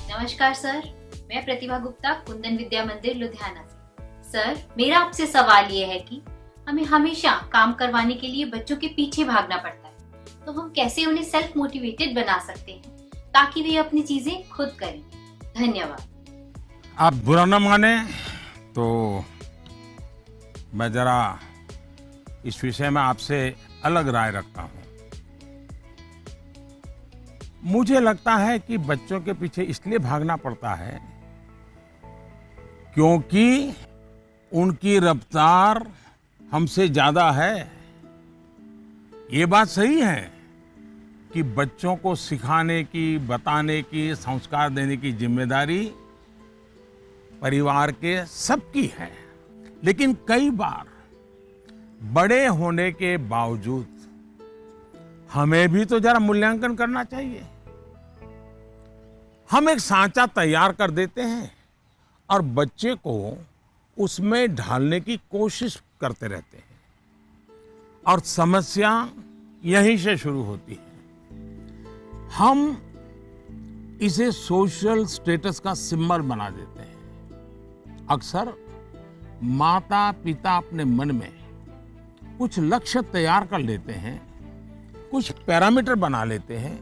नमस्कार सर, मैं प्रतिभा गुप्ता, कुंदन विद्या मंदिर लुधियाना से। सर, मेरा आपसे सवाल ये है कि हमें हमेशा काम करवाने के लिए बच्चों के पीछे भागना पड़ता है, तो हम कैसे उन्हें सेल्फ मोटिवेटेड बना सकते हैं ताकि वे अपनी चीजें खुद करें? धन्यवाद। आप बुरा न माने तो मैं जरा इस विषय में आपसे अलग राय रखता हूं। मुझे लगता है कि बच्चों के पीछे इसलिए भागना पड़ता है क्योंकि उनकी रफ्तार हमसे ज्यादा है। ये बात सही है कि बच्चों को सिखाने की, बताने की, संस्कार देने की जिम्मेदारी परिवार के सबकी है। लेकिन कई बार बड़े होने के बावजूद हमें भी तो जरा मूल्यांकन करना चाहिए। हम एक सांचा तैयार कर देते हैं और बच्चे को उसमें ढालने की कोशिश करते रहते हैं और समस्या यहीं से शुरू होती है। हम इसे सोशल स्टेटस का सिंबल बना देते हैं। अक्सर माता पिता अपने मन में कुछ लक्ष्य तैयार कर लेते हैं, कुछ पैरामीटर बना लेते हैं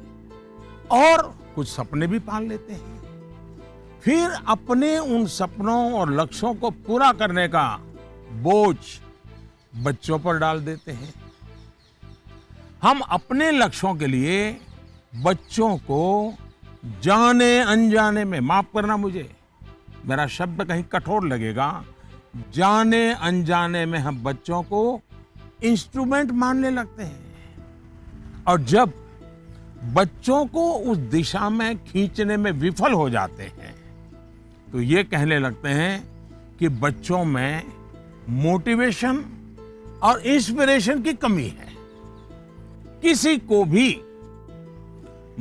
और कुछ सपने भी पाल लेते हैं। फिर अपने उन सपनों और लक्ष्यों को पूरा करने का बोझ बच्चों पर डाल देते हैं। हम अपने लक्ष्यों के लिए बच्चों को जाने अनजाने में, माफ करना मुझे, मेरा शब्द कहीं कठोर लगेगा, जाने अनजाने में हम बच्चों को इंस्ट्रूमेंट मानने लगते हैं। और जब बच्चों को उस दिशा में खींचने में विफल हो जाते हैं तो ये कहने लगते हैं कि बच्चों में मोटिवेशन और इंस्पिरेशन की कमी है। किसी को भी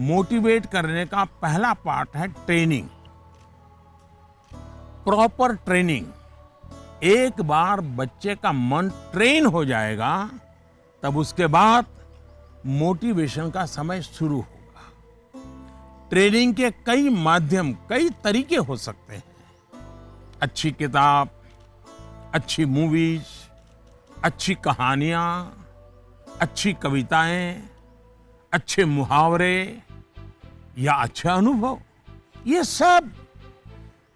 मोटिवेट करने का पहला पार्ट है ट्रेनिंग, प्रॉपर ट्रेनिंग। एक बार बच्चे का मन ट्रेन हो जाएगा तब उसके बाद मोटिवेशन का समय शुरू होगा। ट्रेनिंग के कई माध्यम, कई तरीके हो सकते हैं। अच्छी किताब, अच्छी मूवीज, अच्छी कहानियां, अच्छी कविताएं, अच्छे मुहावरे या अच्छे अनुभव, ये सब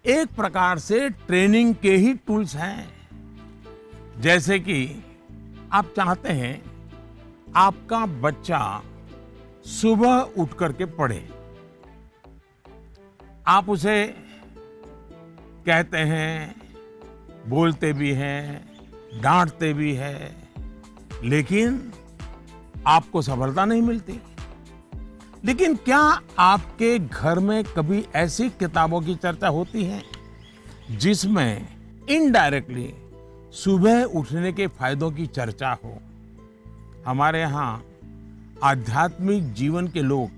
एक प्रकार से ट्रेनिंग के ही टूल्स हैं। जैसे कि आप चाहते हैं आपका बच्चा सुबह उठ करके पढ़े। आप उसे कहते हैं, बोलते भी हैं, डांटते भी हैं, लेकिन आपको सफलता नहीं मिलती। लेकिन क्या आपके घर में कभी ऐसी किताबों की चर्चा होती है जिसमें इनडायरेक्टली सुबह उठने के फायदों की चर्चा हो? हमारे यहाँ आध्यात्मिक जीवन के लोग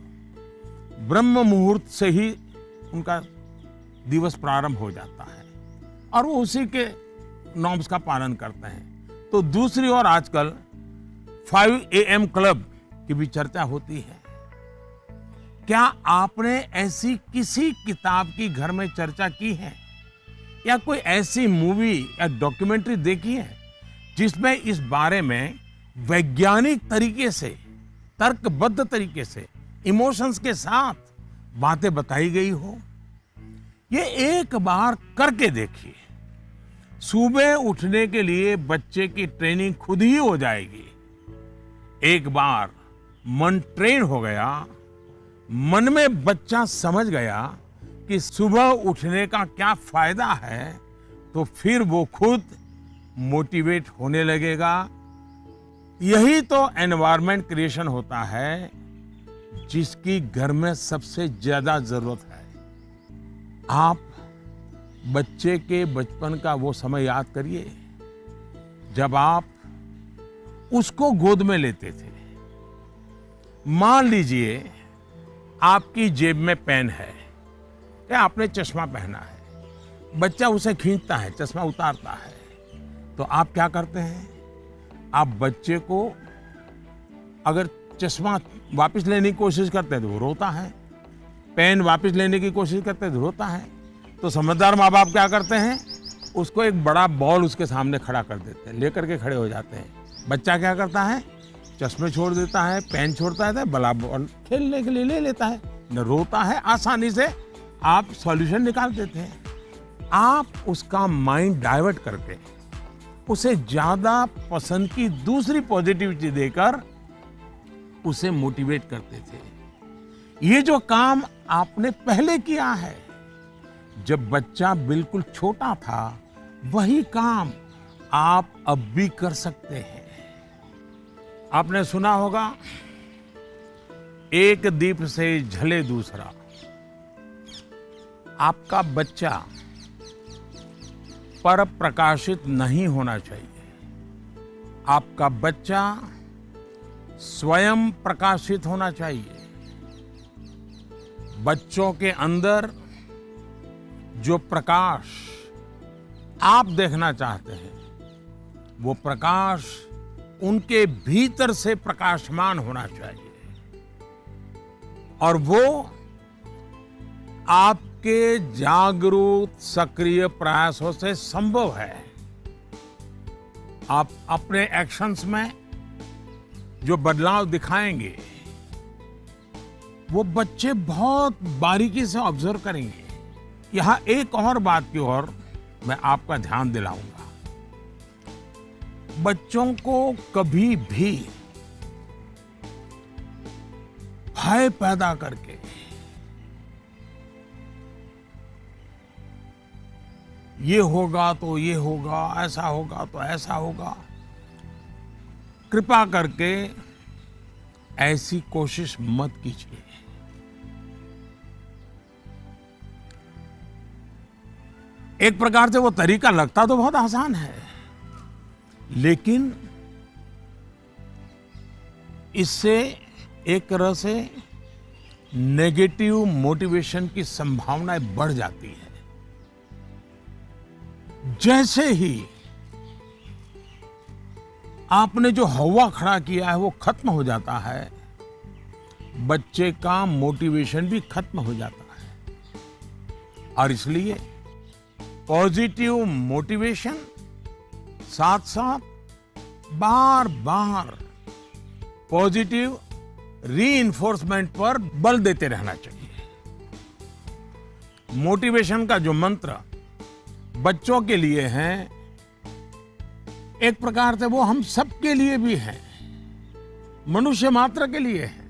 ब्रह्म मुहूर्त से ही उनका दिवस प्रारंभ हो जाता है और वो उसी के नॉर्म्स का पालन करते हैं। तो दूसरी ओर आजकल 5 AM क्लब की भी चर्चा होती है। क्या आपने ऐसी किसी किताब की घर में चर्चा की है या कोई ऐसी मूवी या डॉक्यूमेंट्री देखी है जिसमें इस बारे में वैज्ञानिक तरीके से, तर्कबद्ध तरीके से, इमोशंस के साथ बातें बताई गई हो? ये एक बार करके देखिए। सुबह उठने के लिए बच्चे की ट्रेनिंग खुद ही हो जाएगी। एक बार मन ट्रेन हो गया, मन में बच्चा समझ गया कि सुबह उठने का क्या फायदा है, तो फिर वो खुद मोटिवेट होने लगेगा। यही तो एनवायरनमेंट क्रिएशन होता है जिसकी घर में सबसे ज्यादा जरूरत है। आप बच्चे के बचपन का वो समय याद करिए जब आप उसको गोद में लेते थे। मान लीजिए आपकी जेब में पेन है या आपने चश्मा पहना है, बच्चा उसे खींचता है, चश्मा उतारता है, तो आप क्या करते हैं? आप बच्चे को अगर चश्मा वापस लेने की कोशिश करते हैं तो वो रोता है, पेन वापस लेने की कोशिश करते हैं तो रोता है। तो समझदार माँ बाप क्या करते हैं, उसको एक बड़ा बॉल उसके सामने खड़ा कर देते हैं, लेकर के खड़े हो जाते हैं। बच्चा क्या करता है, चश्मे छोड़ देता है, पेन छोड़ता है, बड़ा बॉल खेलने के लिए ले लेता है, न रोता है। आसानी से आप सॉल्यूशन निकाल देते हैं। आप उसका माइंड डाइवर्ट करके उसे ज्यादा पसंद की दूसरी पॉजिटिविटी देकर उसे मोटिवेट करते थे। ये जो काम आपने पहले किया है, जब बच्चा बिल्कुल छोटा था, वही काम आप अब भी कर सकते हैं। आपने सुना होगा, एक दीप से जले दूसरा। आपका बच्चा पर प्रकाशित नहीं होना चाहिए। आपका बच्चा स्वयं प्रकाशित होना चाहिए। बच्चों के अंदर जो प्रकाश आप देखना चाहते हैं, वो प्रकाश उनके भीतर से प्रकाशमान होना चाहिए, और वो आपके जागरूक सक्रिय प्रयासों से संभव है। आप अपने एक्शंस में जो बदलाव दिखाएंगे, वो बच्चे बहुत बारीकी से ऑब्जर्व करेंगे। यहां एक और बात की ओर मैं आपका ध्यान दिलाऊंगा। बच्चों को कभी भी भय पैदा करके ये होगा तो ये होगा, ऐसा होगा तो ऐसा होगा, कृपा करके ऐसी कोशिश मत कीजिए। एक प्रकार से वो तरीका लगता तो बहुत आसान है, लेकिन इससे एक तरह से नेगेटिव मोटिवेशन की संभावनाएं बढ़ जाती है। जैसे ही आपने जो हवा खड़ा किया है वो खत्म हो जाता है, बच्चे का मोटिवेशन भी खत्म हो जाता है। और इसलिए पॉजिटिव मोटिवेशन साथ साथ बार बार पॉजिटिव रीइंफोर्समेंट पर बल देते रहना चाहिए। मोटिवेशन का जो मंत्र बच्चों के लिए है, एक प्रकार से वो हम सबके लिए भी है, मनुष्य मात्र के लिए है।